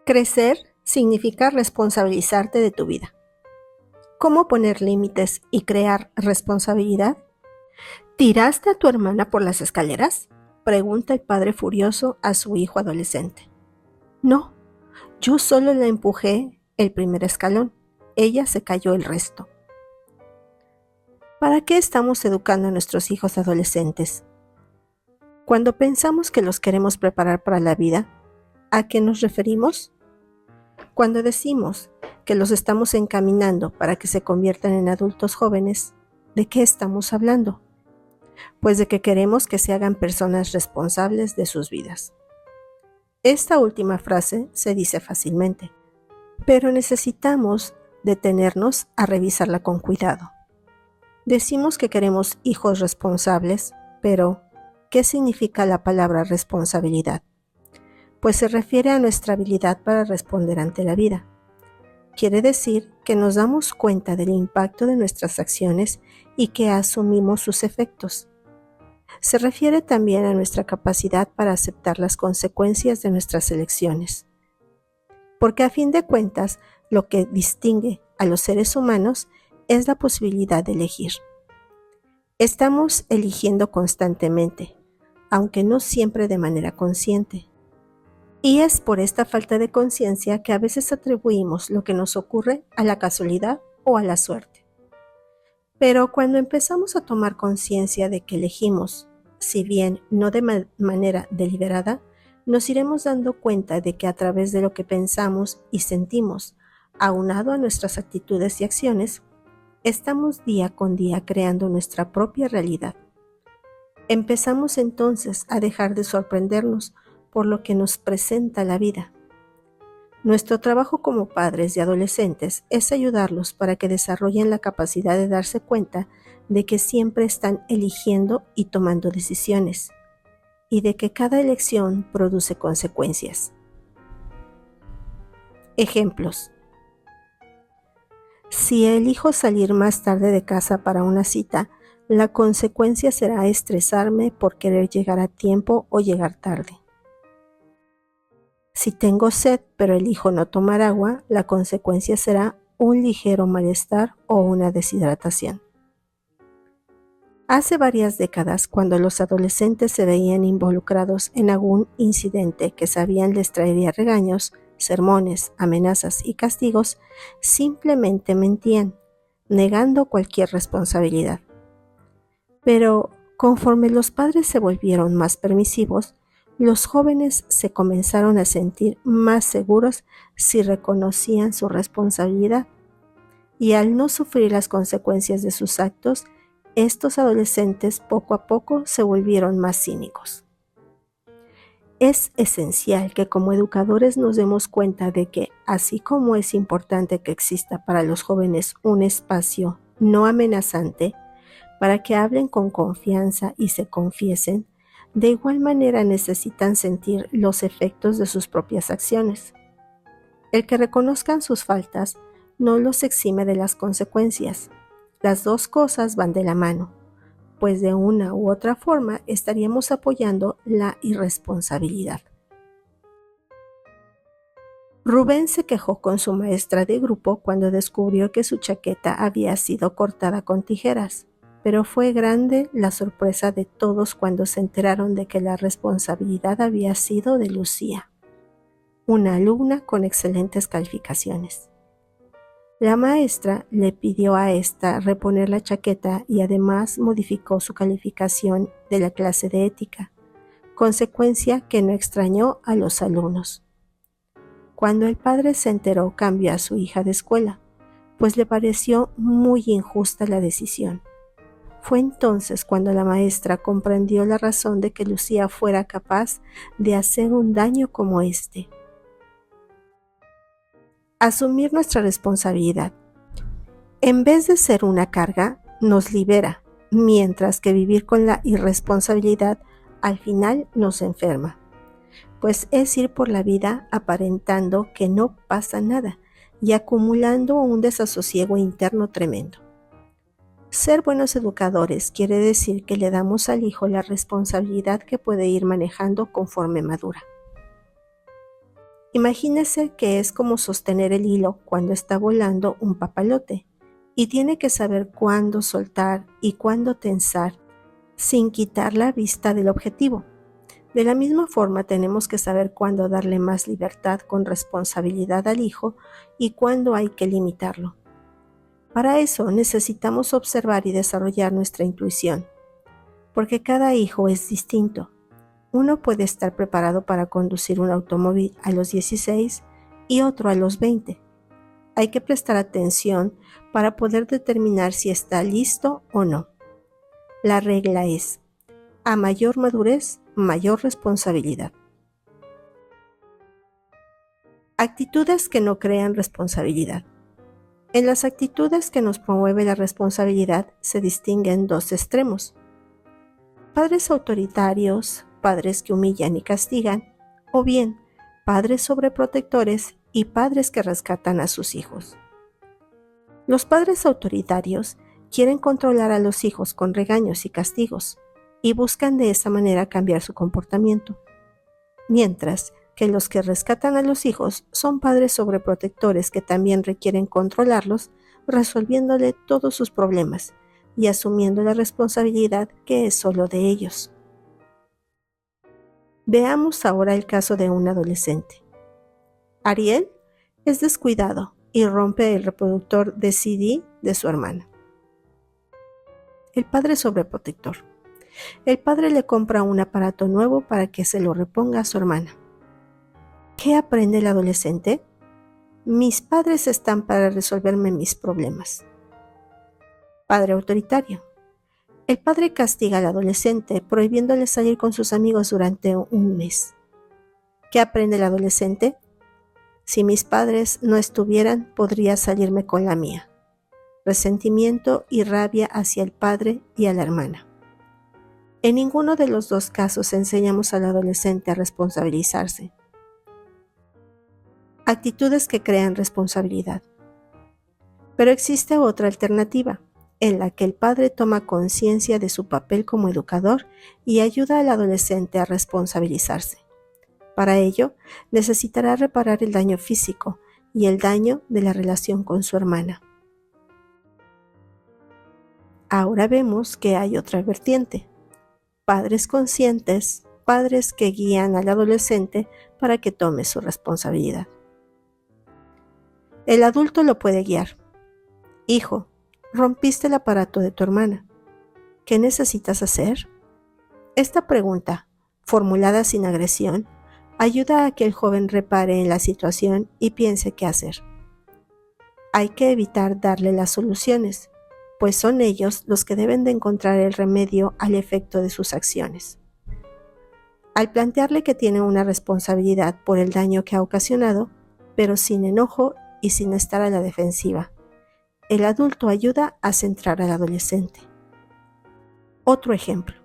Crecer significa responsabilizarte de tu vida. ¿Cómo poner límites y crear responsabilidad? ¿Tiraste a tu hermana por las escaleras?, pregunta el padre furioso a su hijo adolescente. No, yo solo la empujé el primer escalón. Ella se cayó el resto. ¿Para qué estamos educando a nuestros hijos adolescentes? Cuando pensamos que los queremos preparar para la vida, ¿a qué nos referimos? Cuando decimos que los estamos encaminando para que se conviertan en adultos jóvenes, ¿de qué estamos hablando? Pues de que queremos que se hagan personas responsables de sus vidas. Esta última frase se dice fácilmente, pero necesitamos detenernos a revisarla con cuidado. Decimos que queremos hijos responsables, pero ¿qué significa la palabra responsabilidad? Pues se refiere a nuestra habilidad para responder ante la vida. Quiere decir que nos damos cuenta del impacto de nuestras acciones y que asumimos sus efectos. Se refiere también a nuestra capacidad para aceptar las consecuencias de nuestras elecciones. Porque a fin de cuentas, lo que distingue a los seres humanos es la posibilidad de elegir. Estamos eligiendo constantemente, aunque no siempre de manera consciente. Y es por esta falta de conciencia que a veces atribuimos lo que nos ocurre a la casualidad o a la suerte. Pero cuando empezamos a tomar conciencia de que elegimos, si bien no de manera deliberada, nos iremos dando cuenta de que a través de lo que pensamos y sentimos, aunado a nuestras actitudes y acciones, estamos día con día creando nuestra propia realidad. Empezamos entonces a dejar de sorprendernos por lo que nos presenta la vida. Nuestro trabajo como padres de adolescentes es ayudarlos para que desarrollen la capacidad de darse cuenta de que siempre están eligiendo y tomando decisiones, y de que cada elección produce consecuencias. Ejemplos. Si elijo salir más tarde de casa para una cita, la consecuencia será estresarme por querer llegar a tiempo o llegar tarde. Si tengo sed pero elijo no tomar agua, la consecuencia será un ligero malestar o una deshidratación. Hace varias décadas, cuando los adolescentes se veían involucrados en algún incidente que sabían les traería regaños, sermones, amenazas y castigos, simplemente mentían, negando cualquier responsabilidad. Pero conforme los padres se volvieron más permisivos, los jóvenes se comenzaron a sentir más seguros si reconocían su responsabilidad, y al no sufrir las consecuencias de sus actos, estos adolescentes poco a poco se volvieron más cínicos. Es esencial que como educadores nos demos cuenta de que, así como es importante que exista para los jóvenes un espacio no amenazante, para que hablen con confianza y se confiesen, de igual manera necesitan sentir los efectos de sus propias acciones. El que reconozcan sus faltas no los exime de las consecuencias. Las dos cosas van de la mano, pues de una u otra forma estaríamos apoyando la irresponsabilidad. Rubén se quejó con su maestra de grupo cuando descubrió que su chaqueta había sido cortada con tijeras. Pero fue grande la sorpresa de todos cuando se enteraron de que la responsabilidad había sido de Lucía, una alumna con excelentes calificaciones. La maestra le pidió a esta reponer la chaqueta y además modificó su calificación de la clase de ética, consecuencia que no extrañó a los alumnos. Cuando el padre se enteró, cambió a su hija de escuela, pues le pareció muy injusta la decisión. Fue entonces cuando la maestra comprendió la razón de que Lucía fuera capaz de hacer un daño como este. Asumir nuestra responsabilidad, en vez de ser una carga, nos libera, mientras que vivir con la irresponsabilidad al final nos enferma. Pues es ir por la vida aparentando que no pasa nada y acumulando un desasosiego interno tremendo. Ser buenos educadores quiere decir que le damos al hijo la responsabilidad que puede ir manejando conforme madura. Imagínese que es como sostener el hilo cuando está volando un papalote y tiene que saber cuándo soltar y cuándo tensar sin quitar la vista del objetivo. De la misma forma, tenemos que saber cuándo darle más libertad con responsabilidad al hijo y cuándo hay que limitarlo. Para eso necesitamos observar y desarrollar nuestra intuición, porque cada hijo es distinto. Uno puede estar preparado para conducir un automóvil a los 16 y otro a los 20. Hay que prestar atención para poder determinar si está listo o no. La regla es: a mayor madurez, mayor responsabilidad. Actitudes que no crean responsabilidad. En las actitudes que nos promueve la responsabilidad se distinguen dos extremos: padres autoritarios, padres que humillan y castigan, o bien padres sobreprotectores y padres que rescatan a sus hijos. Los padres autoritarios quieren controlar a los hijos con regaños y castigos y buscan de esa manera cambiar su comportamiento, mientras que los que rescatan a los hijos son padres sobreprotectores que también requieren controlarlos, resolviéndole todos sus problemas y asumiendo la responsabilidad que es solo de ellos. Veamos ahora el caso de un adolescente. Ariel es descuidado y rompe el reproductor de CD de su hermana. El padre sobreprotector. El padre le compra un aparato nuevo para que se lo reponga a su hermana. ¿Qué aprende el adolescente? Mis padres están para resolverme mis problemas. Padre autoritario. El padre castiga al adolescente prohibiéndole salir con sus amigos durante un mes. ¿Qué aprende el adolescente? Si mis padres no estuvieran, podría salirme con la mía. Resentimiento y rabia hacia el padre y a la hermana. En ninguno de los dos casos enseñamos al adolescente a responsabilizarse. Actitudes que crean responsabilidad. Pero existe otra alternativa, en la que el padre toma conciencia de su papel como educador y ayuda al adolescente a responsabilizarse. Para ello, necesitará reparar el daño físico y el daño de la relación con su hermana. Ahora vemos que hay otra vertiente: padres conscientes, padres que guían al adolescente para que tome su responsabilidad. El adulto lo puede guiar. Hijo, rompiste el aparato de tu hermana. ¿Qué necesitas hacer? Esta pregunta, formulada sin agresión, ayuda a que el joven repare en la situación y piense qué hacer. Hay que evitar darle las soluciones, pues son ellos los que deben de encontrar el remedio al efecto de sus acciones. Al plantearle que tiene una responsabilidad por el daño que ha ocasionado, pero sin enojo y sin estar a la defensiva, el adulto ayuda a centrar al adolescente. Otro ejemplo.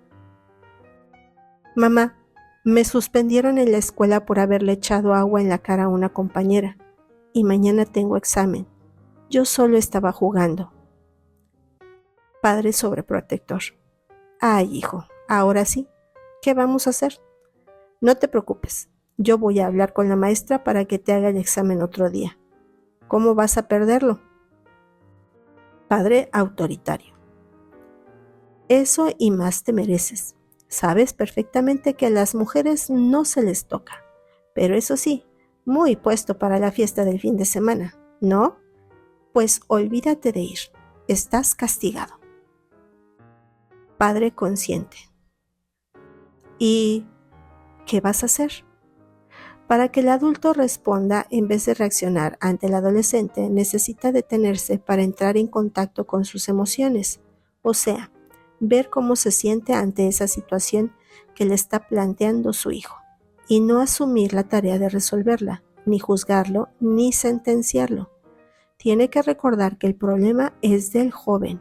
Mamá, me suspendieron en la escuela por haberle echado agua en la cara a una compañera y mañana tengo examen. Yo solo estaba jugando. Padre sobreprotector. Ay, hijo, ahora sí, ¿qué vamos a hacer? No te preocupes, yo voy a hablar con la maestra para que te haga el examen otro día. ¿Cómo vas a perderlo? Padre autoritario. Eso y más te mereces. Sabes perfectamente que a las mujeres no se les toca, pero eso sí, muy puesto para la fiesta del fin de semana, ¿no? Pues olvídate de ir, estás castigado. Padre consciente. ¿Y qué vas a hacer? Para que el adulto responda en vez de reaccionar ante el adolescente, necesita detenerse para entrar en contacto con sus emociones, o sea, ver cómo se siente ante esa situación que le está planteando su hijo, y no asumir la tarea de resolverla, ni juzgarlo, ni sentenciarlo. Tiene que recordar que el problema es del joven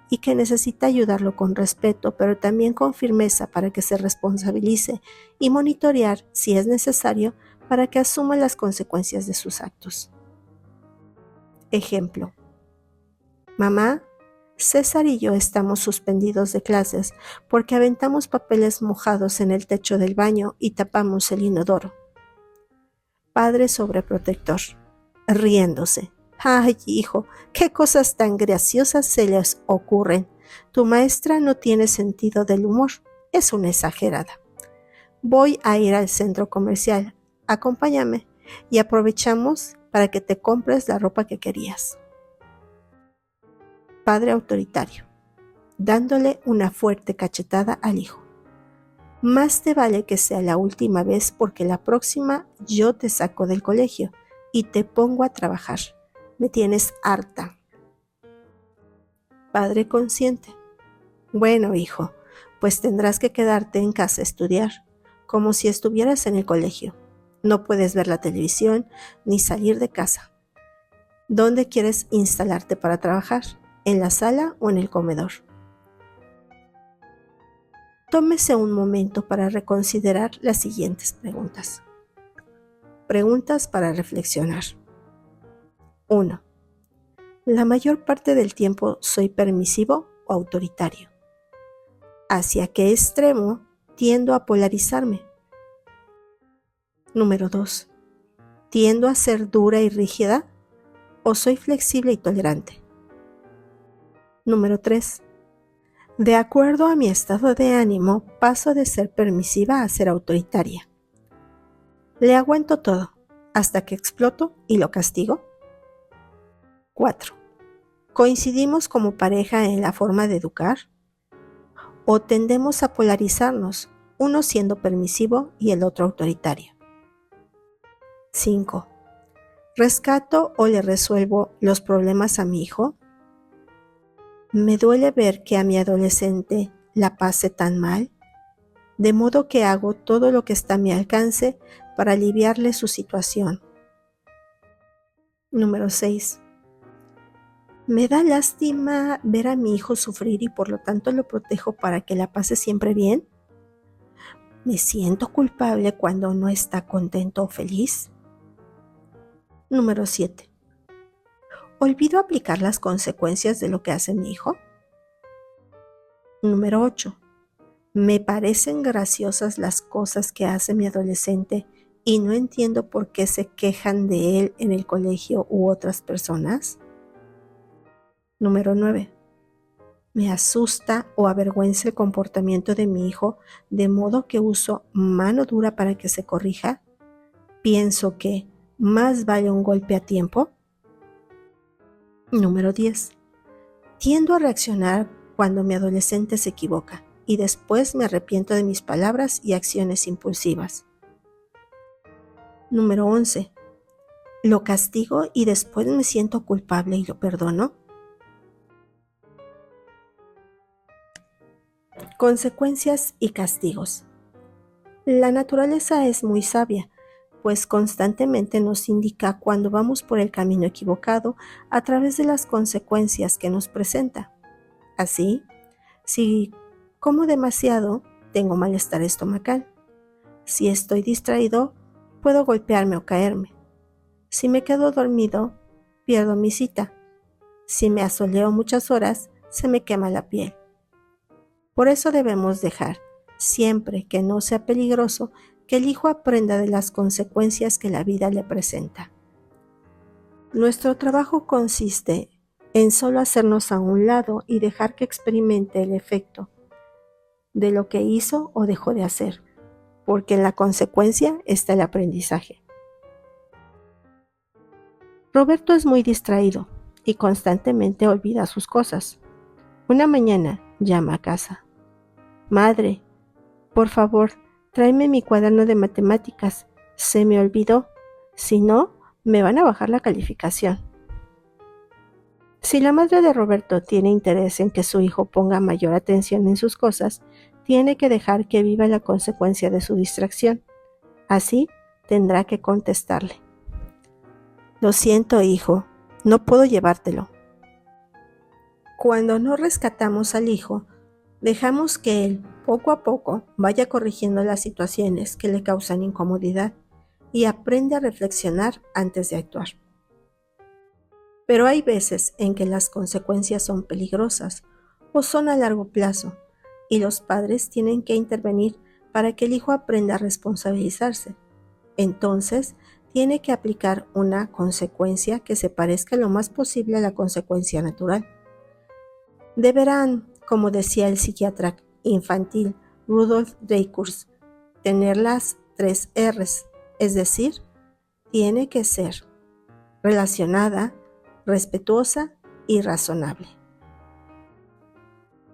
y que necesita ayudarlo con respeto, pero también con firmeza para que se responsabilice y monitorear, si es necesario, para que asuma las consecuencias de sus actos. Ejemplo. Mamá, César y yo estamos suspendidos de clases porque aventamos papeles mojados en el techo del baño y tapamos el inodoro. padre sobreprotector, riéndose. Ay, hijo, qué cosas tan graciosas se les ocurren. Tu maestra no tiene sentido del humor, es una exagerada. Voy a ir al centro comercial, acompáñame y aprovechamos para que te compres la ropa que querías. Padre autoritario, dándole una fuerte cachetada al hijo. Más te vale que sea la última vez porque la próxima yo te saco del colegio y te pongo a trabajar. Me tienes harta. Padre consciente. Bueno, hijo, pues tendrás que quedarte en casa a estudiar, como si estuvieras en el colegio. No puedes ver la televisión ni salir de casa. ¿Dónde quieres instalarte para trabajar? ¿En la sala o en el comedor? Tómese un momento para reconsiderar las siguientes preguntas. Preguntas para reflexionar. 1. ¿La mayor parte del tiempo soy permisivo o autoritario? ¿Hacia qué extremo tiendo a polarizarme? Número 2. ¿Tiendo a ser dura y rígida o soy flexible y tolerante? Número 3. De acuerdo a mi estado de ánimo, paso de ser permisiva a ser autoritaria. ¿Le aguanto todo hasta que exploto y lo castigo? 4. ¿Coincidimos como pareja en la forma de educar? ¿O tendemos a polarizarnos, uno siendo permisivo y el otro autoritario? 5. ¿Rescato o le resuelvo los problemas a mi hijo? Me duele ver que a mi adolescente la pase tan mal, de modo que hago todo lo que está a mi alcance para aliviarle su situación. Número 6. Me da lástima ver a mi hijo sufrir y por lo tanto lo protejo para que la pase siempre bien. ¿Me siento culpable cuando no está contento o feliz? Número 7. ¿Olvido aplicar las consecuencias de lo que hace mi hijo? Número 8. Me parecen graciosas las cosas que hace mi adolescente y no entiendo por qué se quejan de él en el colegio u otras personas. Número 9. Me asusta o avergüenza el comportamiento de mi hijo, de modo que uso mano dura para que se corrija. Pienso que más vale un golpe a tiempo. Número 10. Tiendo a reaccionar cuando mi adolescente se equivoca y después me arrepiento de mis palabras y acciones impulsivas. Número 11. Lo castigo y después me siento culpable y lo perdono. Consecuencias y castigos. La naturaleza es muy sabia, pues constantemente nos indica cuando vamos por el camino equivocado a través de las consecuencias que nos presenta. Así, si como demasiado, tengo malestar estomacal. Si estoy distraído, puedo golpearme o caerme. Si me quedo dormido, pierdo mi cita. Si me asoleo muchas horas, se me quema la piel. Por eso debemos dejar, siempre que no sea peligroso, que el hijo aprenda de las consecuencias que la vida le presenta. Nuestro trabajo consiste en solo hacernos a un lado y dejar que experimente el efecto de lo que hizo o dejó de hacer, porque en la consecuencia está el aprendizaje. Roberto es muy distraído y constantemente olvida sus cosas. Una mañana llama a casa. Madre, por favor, tráeme mi cuaderno de matemáticas. Se me olvidó. Si no, me van a bajar la calificación. Si la madre de Roberto tiene interés en que su hijo ponga mayor atención en sus cosas, tiene que dejar que viva la consecuencia de su distracción. Así tendrá que contestarle. Lo siento, hijo, no puedo llevártelo. Cuando no rescatamos al hijo, dejamos que él, poco a poco, vaya corrigiendo las situaciones que le causan incomodidad y aprende a reflexionar antes de actuar. Pero hay veces en que las consecuencias son peligrosas o son a largo plazo y los padres tienen que intervenir para que el hijo aprenda a responsabilizarse. Entonces, tiene que aplicar una consecuencia que se parezca lo más posible a la consecuencia natural. Deberán, como decía el psiquiatra infantil Rudolf Dreikurs, tener las 3 R's, es decir, tiene que ser relacionada, respetuosa y razonable.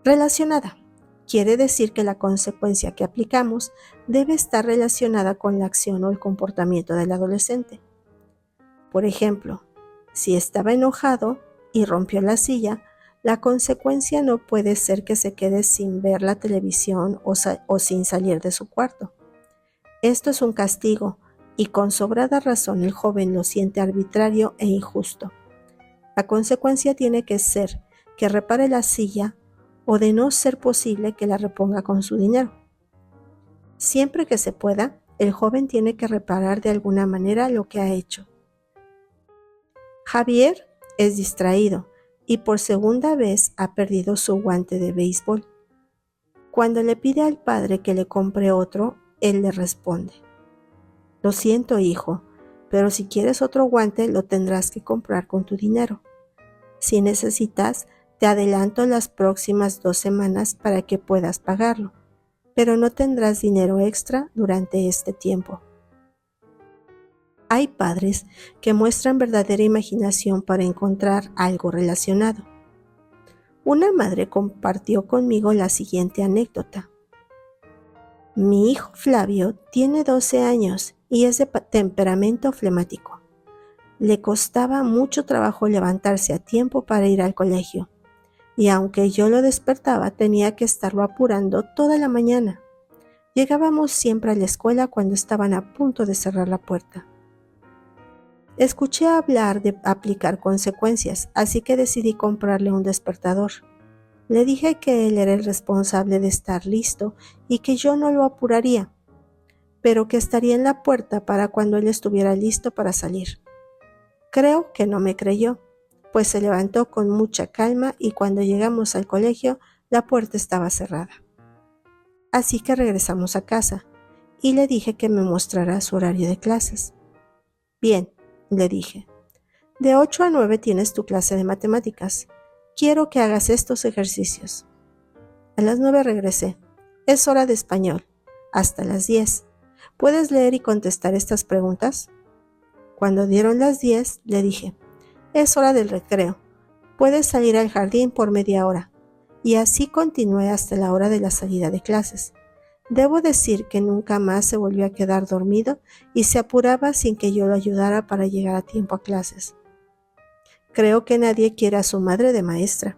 Relacionada quiere decir que la consecuencia que aplicamos debe estar relacionada con la acción o el comportamiento del adolescente. Por ejemplo, si estaba enojado y rompió la silla, la consecuencia no puede ser que se quede sin ver la televisión o sin salir de su cuarto. Esto es un castigo y con sobrada razón el joven lo siente arbitrario e injusto. La consecuencia tiene que ser que repare la silla o de no ser posible que la reponga con su dinero. Siempre que se pueda, el joven tiene que reparar de alguna manera lo que ha hecho. Javier es distraído y por segunda vez ha perdido su guante de béisbol. Cuando le pide al padre que le compre otro, él le responde: «Lo siento, hijo, pero si quieres otro guante lo tendrás que comprar con tu dinero. Si necesitas, te adelanto las próximas 2 semanas para que puedas pagarlo, pero no tendrás dinero extra durante este tiempo». Hay padres que muestran verdadera imaginación para encontrar algo relacionado. Una madre compartió conmigo la siguiente anécdota. Mi hijo Flavio tiene 12 años y es de temperamento flemático. Le costaba mucho trabajo levantarse a tiempo para ir al colegio, y aunque yo lo despertaba, tenía que estarlo apurando toda la mañana. Llegábamos siempre a la escuela cuando estaban a punto de cerrar la puerta. Escuché hablar de aplicar consecuencias, así que decidí comprarle un despertador. Le dije que él era el responsable de estar listo y que yo no lo apuraría, pero que estaría en la puerta para cuando él estuviera listo para salir. Creo que no me creyó, pues se levantó con mucha calma y cuando llegamos al colegio, la puerta estaba cerrada. Así que regresamos a casa y le dije que me mostrara su horario de clases. Bien, le dije, de 8 a 9 tienes tu clase de matemáticas. Quiero que hagas estos ejercicios. A las 9 regresé. Es hora de español. Hasta las 10. ¿Puedes leer y contestar estas preguntas? Cuando dieron las 10, le dije, es hora del recreo. Puedes salir al jardín por media hora. Y así continué hasta la hora de la salida de clases. Debo decir que nunca más se volvió a quedar dormido y se apuraba sin que yo lo ayudara para llegar a tiempo a clases. Creo que nadie quiere a su madre de maestra.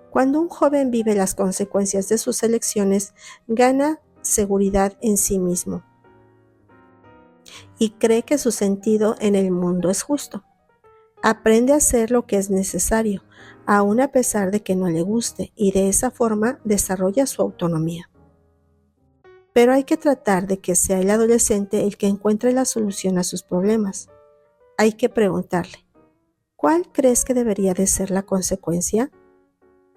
Cuando un joven vive las consecuencias de sus elecciones, gana seguridad en sí mismo y cree que su sentido en el mundo es justo. Aprende a hacer lo que es necesario, aun a pesar de que no le guste, y de esa forma desarrolla su autonomía. Pero hay que tratar de que sea el adolescente el que encuentre la solución a sus problemas. Hay que preguntarle, ¿cuál crees que debería de ser la consecuencia?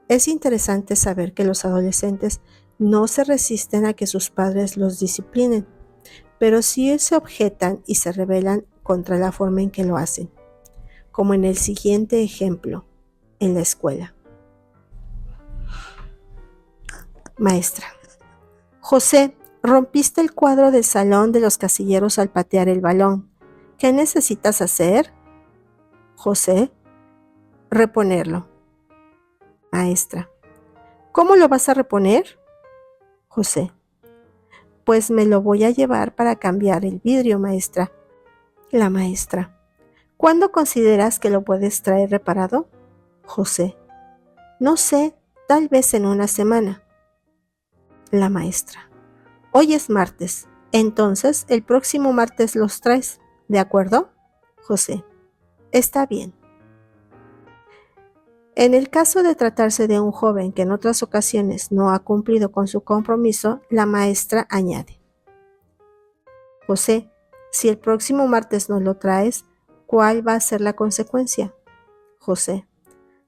Es interesante saber que los adolescentes no se resisten a que sus padres los disciplinen, pero sí se objetan y se rebelan contra la forma en que lo hacen, como en el siguiente ejemplo, en la escuela. Maestra: José, rompiste el cuadro del salón de los casilleros al patear el balón. ¿Qué necesitas hacer? José: reponerlo. Maestra: ¿cómo lo vas a reponer? José: pues me lo voy a llevar para cambiar el vidrio, maestra. La maestra: ¿cuándo consideras que lo puedes traer reparado? José: no sé, tal vez en una semana. La maestra: hoy es martes, entonces el próximo martes los traes, ¿de acuerdo? José: está bien. En el caso de tratarse de un joven que en otras ocasiones no ha cumplido con su compromiso, la maestra añade: José, si el próximo martes no lo traes, ¿cuál va a ser la consecuencia? José: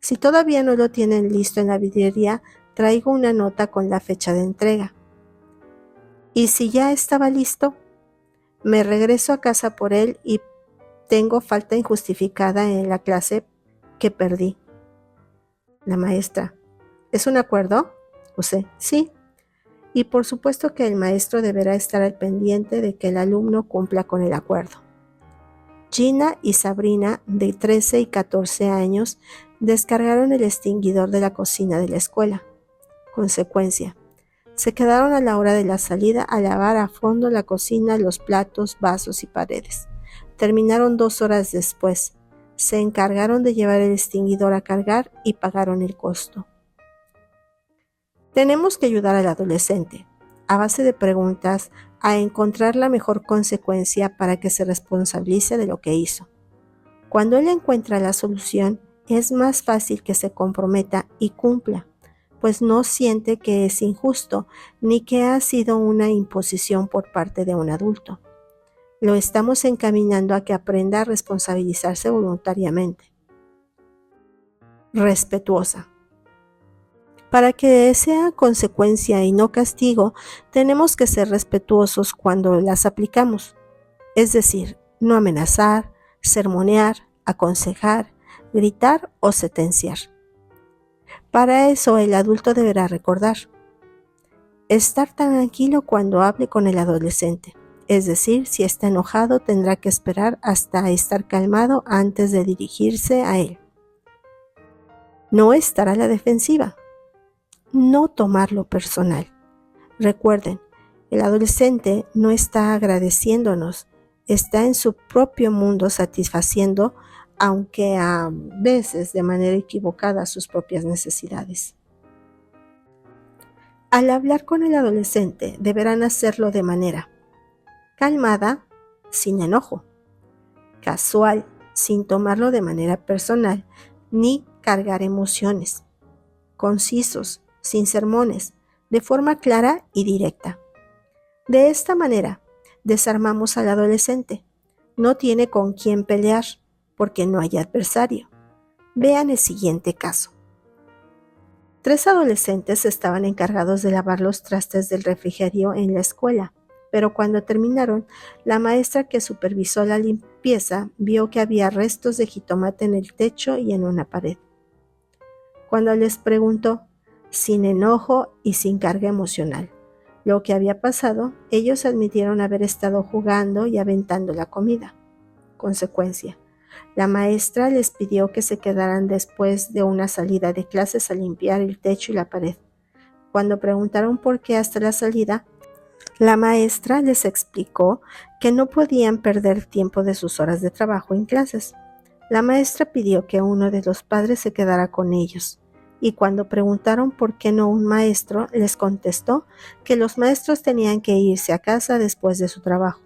si todavía no lo tienen listo en la vidriería, traigo una nota con la fecha de entrega. ¿Y si ya estaba listo? Me regreso a casa por él y tengo falta injustificada en la clase que perdí. La maestra: ¿es un acuerdo? José: sí. Y por supuesto que el maestro deberá estar al pendiente de que el alumno cumpla con el acuerdo. Gina y Sabrina, de 13 y 14 años, descargaron el extinguidor de la cocina de la escuela. Consecuencia: se quedaron a la hora de la salida a lavar a fondo la cocina, los platos, vasos y paredes. Terminaron 2 horas después. Se encargaron de llevar el extinguidor a cargar y pagaron el costo. Tenemos que ayudar al adolescente, a base de preguntas, a encontrar la mejor consecuencia para que se responsabilice de lo que hizo. Cuando él encuentra la solución, es más fácil que se comprometa y cumpla, pues no siente que es injusto ni que ha sido una imposición por parte de un adulto. Lo estamos encaminando a que aprenda a responsabilizarse voluntariamente. Respetuosa. Para que sea consecuencia y no castigo, tenemos que ser respetuosos cuando las aplicamos. Es decir, no amenazar, sermonear, aconsejar, gritar o sentenciar. Para eso el adulto deberá recordar: estar tranquilo cuando hable con el adolescente. Es decir, si está enojado tendrá que esperar hasta estar calmado antes de dirigirse a él. No estar a la defensiva. No tomarlo personal. Recuerden, el adolescente no está agradeciéndonos, está en su propio mundo satisfaciendo, aunque a veces de manera equivocada, sus propias necesidades. Al hablar con el adolescente, deberán hacerlo de manera calmada, sin enojo; casual, sin tomarlo de manera personal, ni cargar emociones; concisos, sin sermones, de forma clara y directa. De esta manera, desarmamos al adolescente. No tiene con quién pelear, porque no hay adversario. Vean el siguiente caso. 3 adolescentes estaban encargados de lavar los trastes del refrigerio en la escuela, pero cuando terminaron, la maestra que supervisó la limpieza vio que había restos de jitomate en el techo y en una pared. Cuando les preguntó, sin enojo y sin carga emocional, lo que había pasado, ellos admitieron haber estado jugando y aventando la comida. Consecuencia: la maestra les pidió que se quedaran después de una salida de clases a limpiar el techo y la pared. Cuando preguntaron por qué hasta la salida, la maestra les explicó que no podían perder tiempo de sus horas de trabajo en clases. La maestra pidió que uno de los padres se quedara con ellos, y cuando preguntaron por qué no un maestro, les contestó que los maestros tenían que irse a casa después de su trabajo.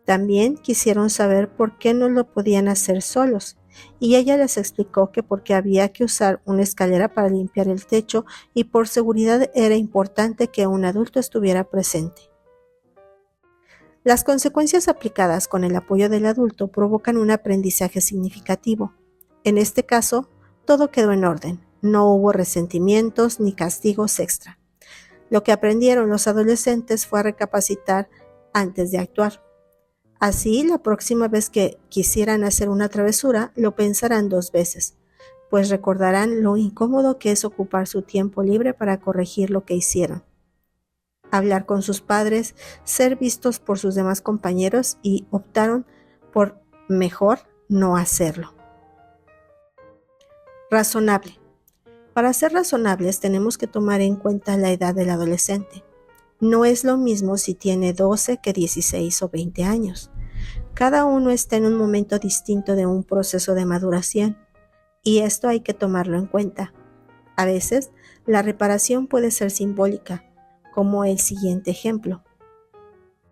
También quisieron saber por qué no lo podían hacer solos, y ella les explicó que porque había que usar una escalera para limpiar el techo y por seguridad era importante que un adulto estuviera presente. Las consecuencias aplicadas con el apoyo del adulto provocan un aprendizaje significativo. En este caso, todo quedó en orden, no hubo resentimientos ni castigos extra. Lo que aprendieron los adolescentes fue a recapacitar antes de actuar. Así, la próxima vez que quisieran hacer una travesura, lo pensarán 2 veces, pues recordarán lo incómodo que es ocupar su tiempo libre para corregir lo que hicieron. Hablar con sus padres, ser vistos por sus demás compañeros y optaron por mejor no hacerlo. Razonable. Para ser razonables tenemos que tomar en cuenta la edad del adolescente. No es lo mismo si tiene 12 que 16 o 20 años. Cada uno está en un momento distinto de un proceso de maduración, y esto hay que tomarlo en cuenta. A veces, la reparación puede ser simbólica, como el siguiente ejemplo.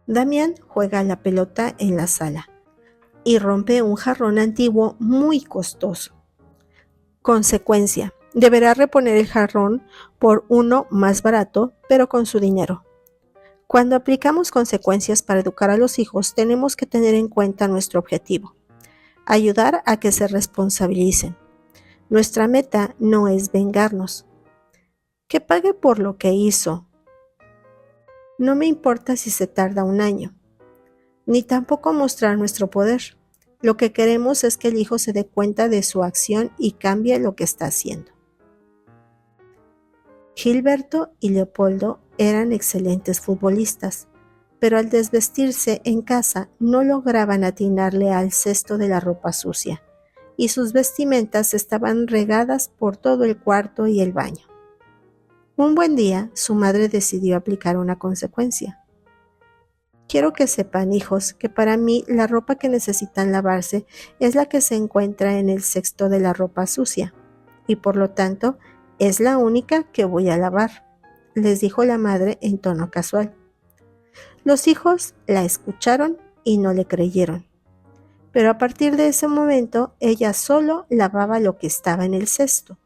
Damián juega a la pelota en la sala y rompe un jarrón antiguo muy costoso. Consecuencia: deberá reponer el jarrón por uno más barato, pero con su dinero. Cuando aplicamos consecuencias para educar a los hijos, tenemos que tener en cuenta nuestro objetivo: ayudar a que se responsabilicen. Nuestra meta no es vengarnos. Que pague por lo que hizo. No me importa si se tarda un año. ni tampoco mostrar nuestro poder. Lo que queremos es que el hijo se dé cuenta de su acción y cambie lo que está haciendo. Gilberto y Leopoldo eran excelentes futbolistas, pero al desvestirse en casa no lograban atinarle al cesto de la ropa sucia, y sus vestimentas estaban regadas por todo el cuarto y el baño. Un buen día, su madre decidió aplicar una consecuencia. Quiero que sepan, hijos, que para mí la ropa que necesitan lavarse es la que se encuentra en el cesto de la ropa sucia, y por lo tanto es la única que voy a lavar, les dijo la madre en tono casual. Los hijos la escucharon y no le creyeron, pero a partir de ese momento ella solo lavaba lo que estaba en el cesto.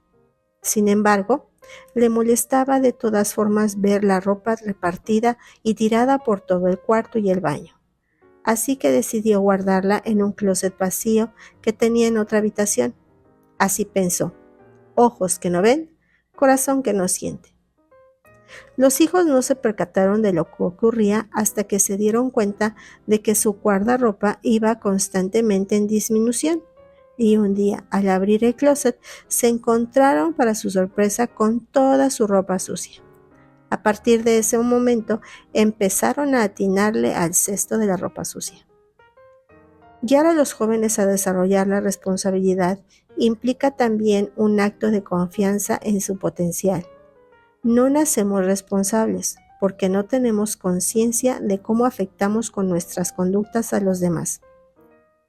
Sin embargo, le molestaba de todas formas ver la ropa repartida y tirada por todo el cuarto y el baño. Así que decidió guardarla en un closet vacío que tenía en otra habitación. Así pensó: ojos que no ven, corazón que no siente. Los hijos no se percataron de lo que ocurría hasta que se dieron cuenta de que su guardarropa iba constantemente en disminución. Y un día, al abrir el closet, se encontraron, para su sorpresa, con toda su ropa sucia. A partir de ese momento, empezaron a atinarle al cesto de la ropa sucia. Guiar a los jóvenes a desarrollar la responsabilidad implica también un acto de confianza en su potencial. No nacemos responsables porque no tenemos conciencia de cómo afectamos con nuestras conductas a los demás.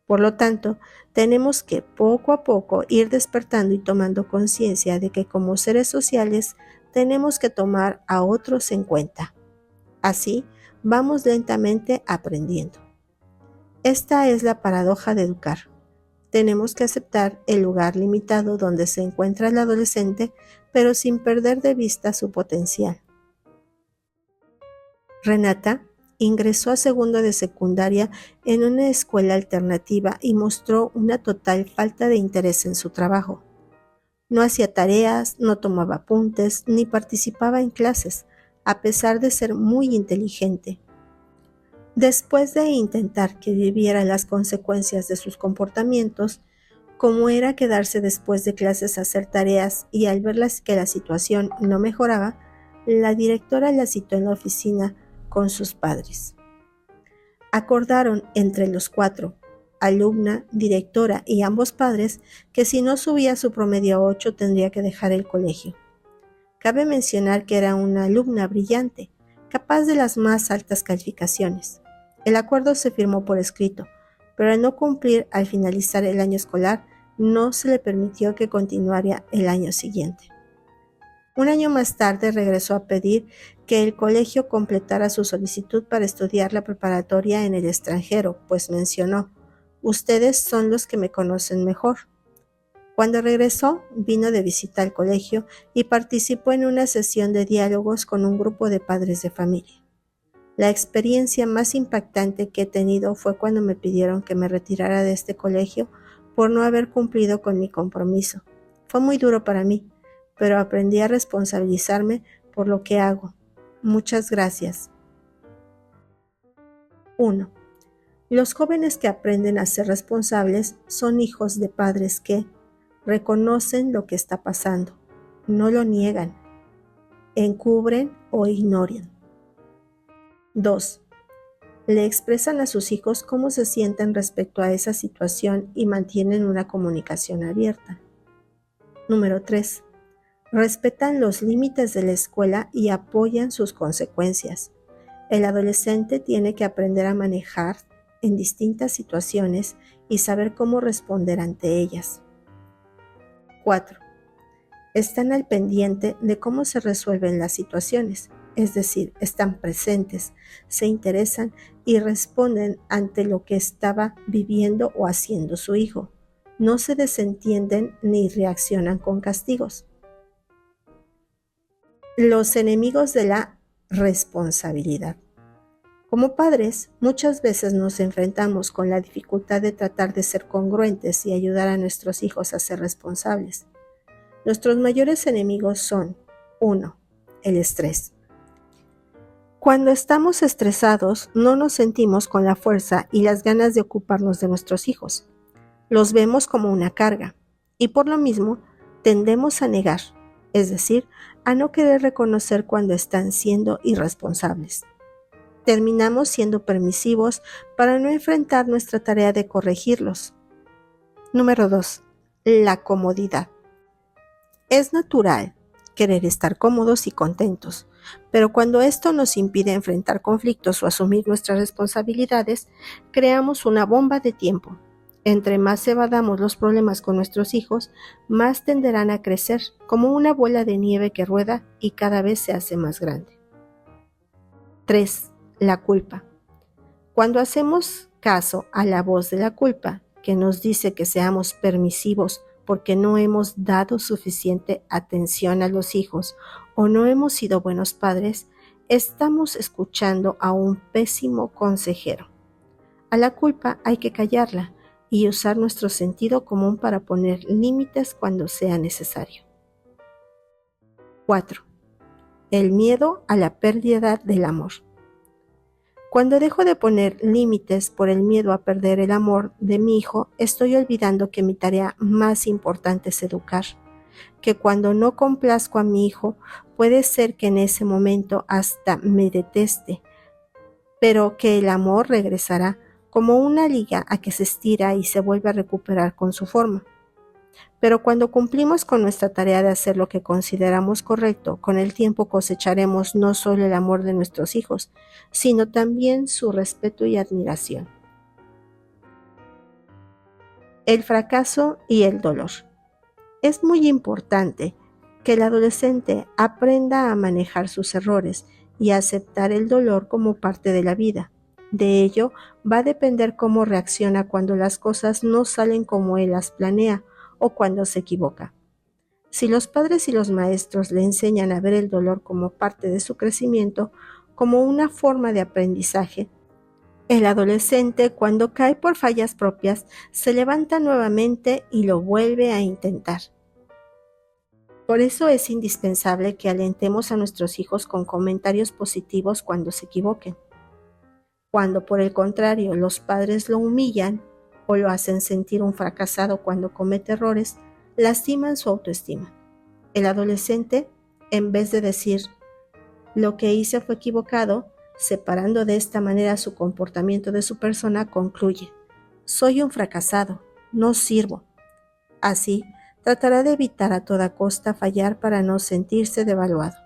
Por lo tanto, tenemos que poco a poco ir despertando y tomando conciencia de que como seres sociales tenemos que tomar a otros en cuenta. Así, vamos lentamente aprendiendo. Esta es la paradoja de educar. Tenemos que aceptar el lugar limitado donde se encuentra el adolescente, pero sin perder de vista su potencial. Renata ingresó a segundo de secundaria en una escuela alternativa y mostró una total falta de interés en su trabajo. No hacía tareas, no tomaba apuntes, ni participaba en clases, a pesar de ser muy inteligente. Después de intentar que viviera las consecuencias de sus comportamientos, como era quedarse después de clases a hacer tareas, y al ver que la situación no mejoraba, la directora la citó en la oficina con sus padres. Acordaron entre los cuatro, alumna, directora y ambos padres, que si no subía su promedio a 8 tendría que dejar el colegio. Cabe mencionar que era una alumna brillante, capaz de las más altas calificaciones. El acuerdo se firmó por escrito, pero al no cumplir al finalizar el año escolar, no se le permitió que continuara el año siguiente. Un año más tarde regresó a pedir que el colegio completara su solicitud para estudiar la preparatoria en el extranjero, pues mencionó: ustedes son los que me conocen mejor. Cuando regresó, vino de visita al colegio y participó en una sesión de diálogos con un grupo de padres de familia. La experiencia más impactante que he tenido fue cuando me pidieron que me retirara de este colegio por no haber cumplido con mi compromiso. Fue muy duro para mí, pero aprendí a responsabilizarme por lo que hago. Muchas gracias. 1. Los jóvenes que aprenden a ser responsables son hijos de padres que reconocen lo que está pasando, no lo niegan, encubren o ignoran. 2. Le expresan a sus hijos cómo se sienten respecto a esa situación y mantienen una comunicación abierta. Número 3. Respetan los límites de la escuela y apoyan sus consecuencias. El adolescente tiene que aprender a manejar en distintas situaciones y saber cómo responder ante ellas. 4. Están al pendiente de cómo se resuelven las situaciones, es decir, están presentes, se interesan y responden ante lo que estaba viviendo o haciendo su hijo. No se desentienden ni reaccionan con castigos. Los enemigos de la responsabilidad. Como padres, muchas veces nos enfrentamos con la dificultad de tratar de ser congruentes y ayudar a nuestros hijos a ser responsables. Nuestros mayores enemigos son: 1. El estrés. Cuando estamos estresados, no nos sentimos con la fuerza y las ganas de ocuparnos de nuestros hijos. Los vemos como una carga y por lo mismo tendemos a negar, es decir, a no querer reconocer cuando están siendo irresponsables. Terminamos siendo permisivos para no enfrentar nuestra tarea de corregirlos. Número 2. La comodidad. Es natural querer estar cómodos y contentos, pero cuando esto nos impide enfrentar conflictos o asumir nuestras responsabilidades, creamos una bomba de tiempo. Entre más evadamos los problemas con nuestros hijos, más tenderán a crecer como una bola de nieve que rueda y cada vez se hace más grande. 3. La culpa. Cuando hacemos caso a la voz de la culpa, que nos dice que seamos permisivos porque no hemos dado suficiente atención a los hijos o no hemos sido buenos padres, estamos escuchando a un pésimo consejero. A la culpa hay que callarla y usar nuestro sentido común para poner límites cuando sea necesario. 4. El miedo a la pérdida del amor. Cuando dejo de poner límites por el miedo a perder el amor de mi hijo, estoy olvidando que mi tarea más importante es educar, que cuando no complazco a mi hijo, puede ser que en ese momento hasta me deteste, pero que el amor regresará como una liga a que se estira y se vuelve a recuperar con su forma. Pero cuando cumplimos con nuestra tarea de hacer lo que consideramos correcto, con el tiempo cosecharemos no solo el amor de nuestros hijos, sino también su respeto y admiración. El fracaso y el dolor. Es muy importante que el adolescente aprenda a manejar sus errores y a aceptar el dolor como parte de la vida. De ello va a depender cómo reacciona cuando las cosas no salen como él las planea o cuando se equivoca. Si los padres y los maestros le enseñan a ver el dolor como parte de su crecimiento, como una forma de aprendizaje, el adolescente, cuando cae por fallas propias, se levanta nuevamente y lo vuelve a intentar. Por eso es indispensable que alentemos a nuestros hijos con comentarios positivos cuando se equivoquen. Cuando, por el contrario, los padres lo humillan o lo hacen sentir un fracasado cuando comete errores, lastiman su autoestima. El adolescente, en vez de decir, lo que hice fue equivocado, separando de esta manera su comportamiento de su persona, concluye, soy un fracasado, no sirvo. Así, tratará de evitar a toda costa fallar para no sentirse devaluado.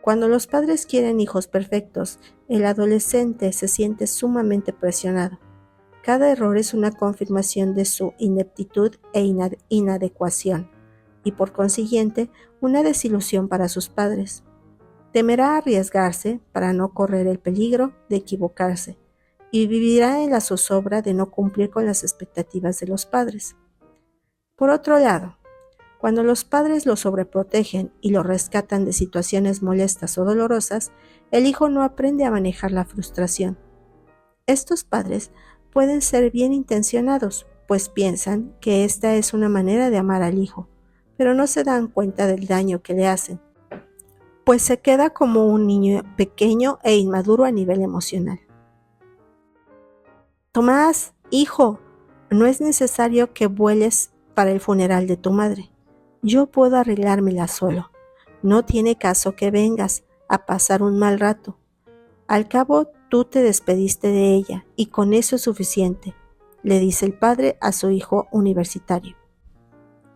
Cuando los padres quieren hijos perfectos, el adolescente se siente sumamente presionado. Cada error es una confirmación de su ineptitud e inadecuación, y por consiguiente, una desilusión para sus padres. Temerá arriesgarse para no correr el peligro de equivocarse, y vivirá en la zozobra de no cumplir con las expectativas de los padres. Por otro lado, cuando los padres lo sobreprotegen y lo rescatan de situaciones molestas o dolorosas, el hijo no aprende a manejar la frustración. Estos padres pueden ser bien intencionados, pues piensan que esta es una manera de amar al hijo, pero no se dan cuenta del daño que le hacen, pues se queda como un niño pequeño e inmaduro a nivel emocional. Tomás, hijo, no es necesario que vueles para el funeral de tu madre. Yo puedo arreglármela solo. No tiene caso que vengas a pasar un mal rato. Al cabo, tú te despediste de ella y con eso es suficiente, le dice el padre a su hijo universitario.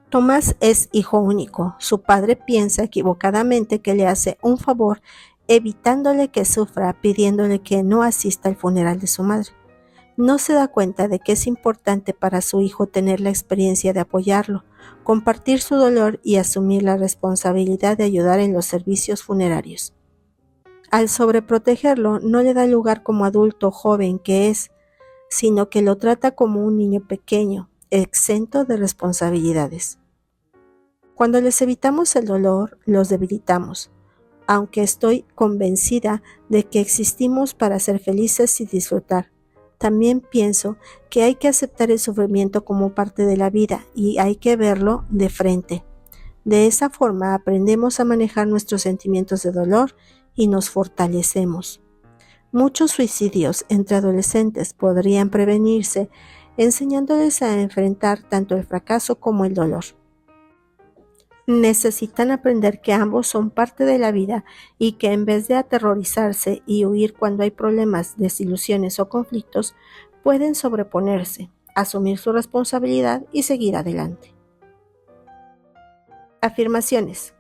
Tomás es hijo único. Su padre piensa equivocadamente que le hace un favor evitándole que sufra, pidiéndole que no asista al funeral de su madre. No se da cuenta de que es importante para su hijo tener la experiencia de apoyarlo, compartir su dolor y asumir la responsabilidad de ayudar en los servicios funerarios. Al sobreprotegerlo, no le da lugar como adulto joven que es, sino que lo trata como un niño pequeño, exento de responsabilidades. Cuando les evitamos el dolor, los debilitamos, aunque estoy convencida de que existimos para ser felices y disfrutar. También pienso que hay que aceptar el sufrimiento como parte de la vida y hay que verlo de frente. De esa forma aprendemos a manejar nuestros sentimientos de dolor y nos fortalecemos. Muchos suicidios entre adolescentes podrían prevenirse enseñándoles a enfrentar tanto el fracaso como el dolor. Necesitan aprender que ambos son parte de la vida y que en vez de aterrorizarse y huir cuando hay problemas, desilusiones o conflictos, pueden sobreponerse, asumir su responsabilidad y seguir adelante. Afirmaciones.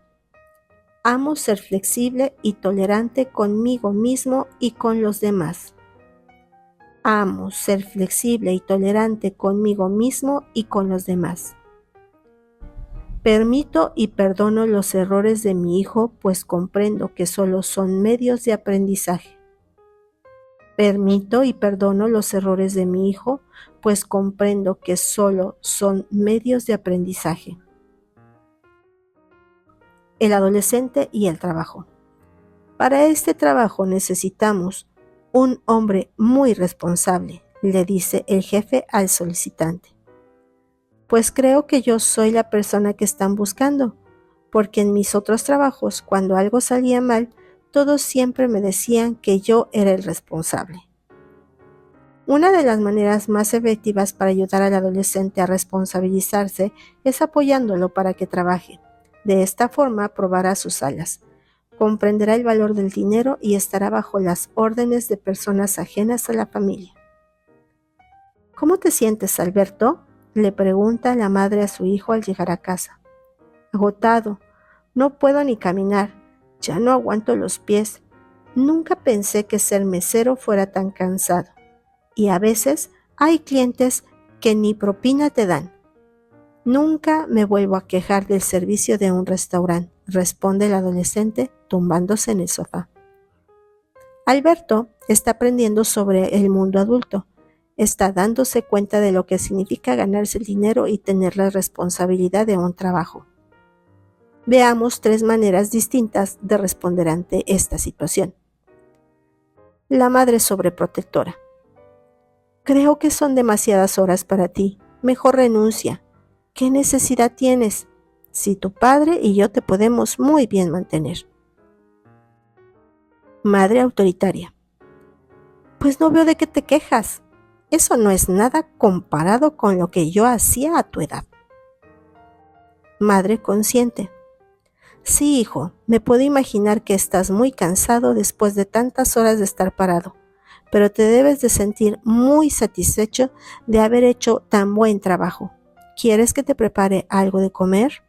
Amo ser flexible y tolerante conmigo mismo y con los demás. Amo ser flexible y tolerante conmigo mismo y con los demás. Permito y perdono los errores de mi hijo, pues comprendo que solo son medios de aprendizaje. Permito y perdono los errores de mi hijo, pues comprendo que solo son medios de aprendizaje. El adolescente y el trabajo. Para este trabajo necesitamos un hombre muy responsable, le dice el jefe al solicitante. Pues creo que yo soy la persona que están buscando, porque en mis otros trabajos, cuando algo salía mal, todos siempre me decían que yo era el responsable. Una de las maneras más efectivas para ayudar al adolescente a responsabilizarse es apoyándolo para que trabaje. De esta forma probará sus alas, comprenderá el valor del dinero y estará bajo las órdenes de personas ajenas a la familia. ¿Cómo te sientes, Alberto?, le pregunta la madre a su hijo al llegar a casa. Agotado, no puedo ni caminar, ya no aguanto los pies. Nunca pensé que ser mesero fuera tan cansado. Y a veces hay clientes que ni propina te dan. Nunca me vuelvo a quejar del servicio de un restaurante, responde el adolescente tumbándose en el sofá. Alberto está aprendiendo sobre el mundo adulto. Está dándose cuenta de lo que significa ganarse el dinero y tener la responsabilidad de un trabajo. Veamos 3 maneras distintas de responder ante esta situación. La madre sobreprotectora. Creo que son demasiadas horas para ti. Mejor renuncia. ¿Qué necesidad tienes? Si tu padre y yo te podemos muy bien mantener. Madre autoritaria. Pues no veo de qué te quejas. Eso no es nada comparado con lo que yo hacía a tu edad. Madre consciente. Sí, hijo, me puedo imaginar que estás muy cansado después de tantas horas de estar parado, pero te debes de sentir muy satisfecho de haber hecho tan buen trabajo. ¿Quieres que te prepare algo de comer?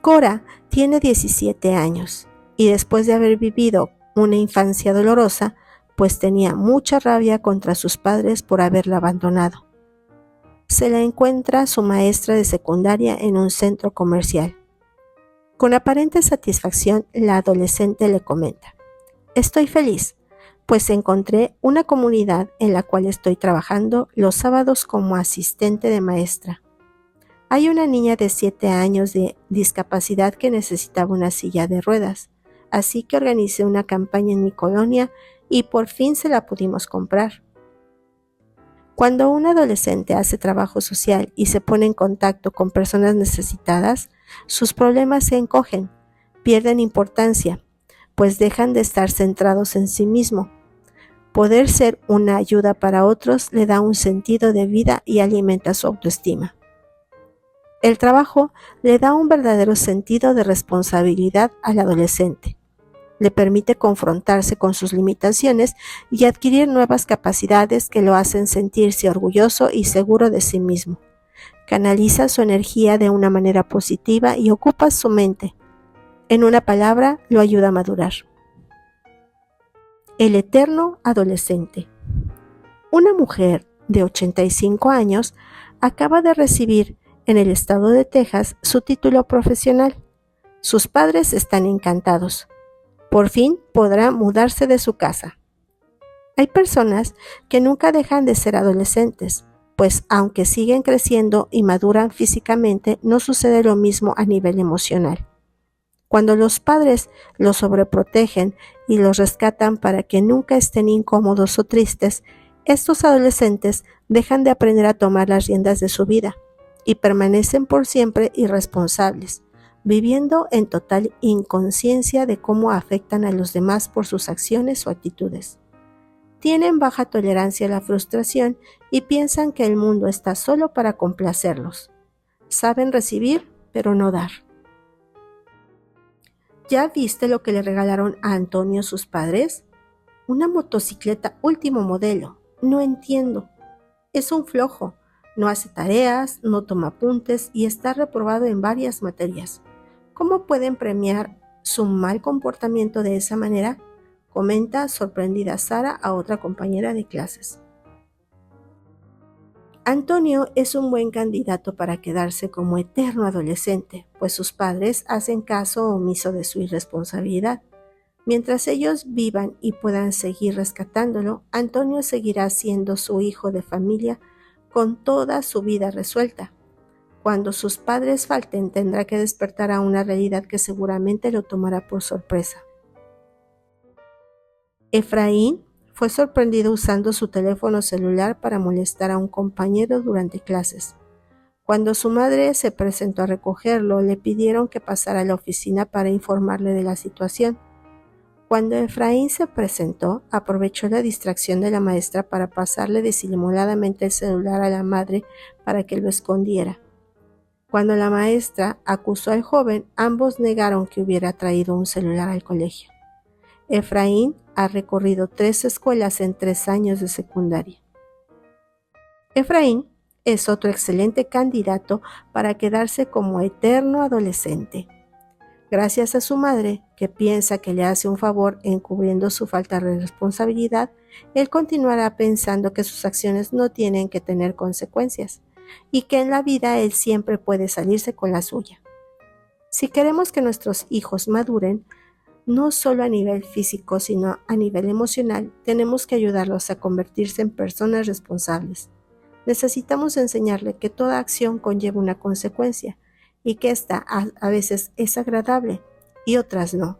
Cora tiene 17 años y después de haber vivido una infancia dolorosa, pues tenía mucha rabia contra sus padres por haberla abandonado. Se la encuentra su maestra de secundaria en un centro comercial. Con aparente satisfacción, la adolescente le comenta: Estoy feliz, pues encontré una comunidad en la cual estoy trabajando los sábados como asistente de maestra. Hay una niña de 7 años de discapacidad que necesitaba una silla de ruedas, así que organicé una campaña en mi colonia y por fin se la pudimos comprar. Cuando un adolescente hace trabajo social y se pone en contacto con personas necesitadas, sus problemas se encogen, pierden importancia, pues dejan de estar centrados en sí mismo. Poder ser una ayuda para otros le da un sentido de vida y alimenta su autoestima. El trabajo le da un verdadero sentido de responsabilidad al adolescente. Le permite confrontarse con sus limitaciones y adquirir nuevas capacidades que lo hacen sentirse orgulloso y seguro de sí mismo. Canaliza su energía de una manera positiva y ocupa su mente. En una palabra, lo ayuda a madurar. El eterno adolescente. Una mujer de 85 años acaba de recibir en el estado de Texas su título profesional. Sus padres están encantados. Por fin podrá mudarse de su casa. Hay personas que nunca dejan de ser adolescentes, pues aunque siguen creciendo y maduran físicamente, no sucede lo mismo a nivel emocional. Cuando los padres los sobreprotegen y los rescatan para que nunca estén incómodos o tristes, estos adolescentes dejan de aprender a tomar las riendas de su vida y permanecen por siempre irresponsables, viviendo en total inconsciencia de cómo afectan a los demás por sus acciones o actitudes. Tienen baja tolerancia a la frustración y piensan que el mundo está solo para complacerlos. Saben recibir, pero no dar. ¿Ya viste lo que le regalaron a Antonio sus padres? Una motocicleta último modelo. No entiendo. Es un flojo. No hace tareas, no toma apuntes y está reprobado en varias materias. ¿Cómo pueden premiar su mal comportamiento de esa manera?, comenta sorprendida Sara a otra compañera de clases. Antonio es un buen candidato para quedarse como eterno adolescente, pues sus padres hacen caso omiso de su irresponsabilidad. Mientras ellos vivan y puedan seguir rescatándolo, Antonio seguirá siendo su hijo de familia con toda su vida resuelta. Cuando sus padres falten, tendrá que despertar a una realidad que seguramente lo tomará por sorpresa. Efraín fue sorprendido usando su teléfono celular para molestar a un compañero durante clases. Cuando su madre se presentó a recogerlo, le pidieron que pasara a la oficina para informarle de la situación. Cuando Efraín se presentó, aprovechó la distracción de la maestra para pasarle disimuladamente el celular a la madre para que lo escondiera. Cuando la maestra acusó al joven, ambos negaron que hubiera traído un celular al colegio. Efraín ha recorrido 3 escuelas en 3 años de secundaria. Efraín es otro excelente candidato para quedarse como eterno adolescente. Gracias a su madre, que piensa que le hace un favor encubriendo su falta de responsabilidad, él continuará pensando que sus acciones no tienen que tener consecuencias y que en la vida él siempre puede salirse con la suya. Si queremos que nuestros hijos maduren, no solo a nivel físico, sino a nivel emocional, tenemos que ayudarlos a convertirse en personas responsables. Necesitamos enseñarle que toda acción conlleva una consecuencia y que esta a veces es agradable y otras no.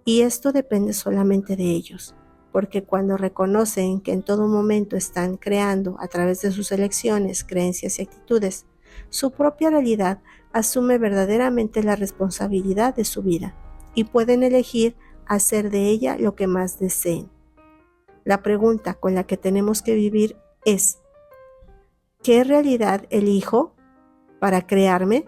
Y esto depende solamente de ellos, porque cuando reconocen que en todo momento están creando a través de sus elecciones, creencias y actitudes, su propia realidad, asume verdaderamente la responsabilidad de su vida y pueden elegir hacer de ella lo que más deseen. La pregunta con la que tenemos que vivir es: ¿qué realidad elijo para crearme?